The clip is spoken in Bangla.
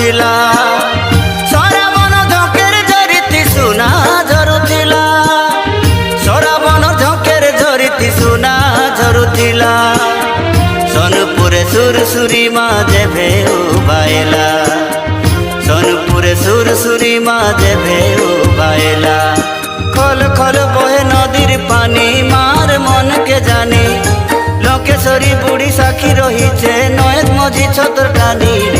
ঝরুଥିଲା সরাবন ঝঙ্কের ঝরিতি সুনা ঝরুଥିଲା সরাবন ঝঙ্কের ঝরিতি সুনা ঝরুଥିଲା সোনপুরে সুরসুরি মাঝে ভেউ বাইলা সোনপুরে সুরসুরি মাঝে ভেউ বাইলা খল খল বহে নদীর পানি মার মনকে জানি লোকেশ্বরী বুড়ি সাক্ষী রহিছে নয়েক মঝি ছতর টানি।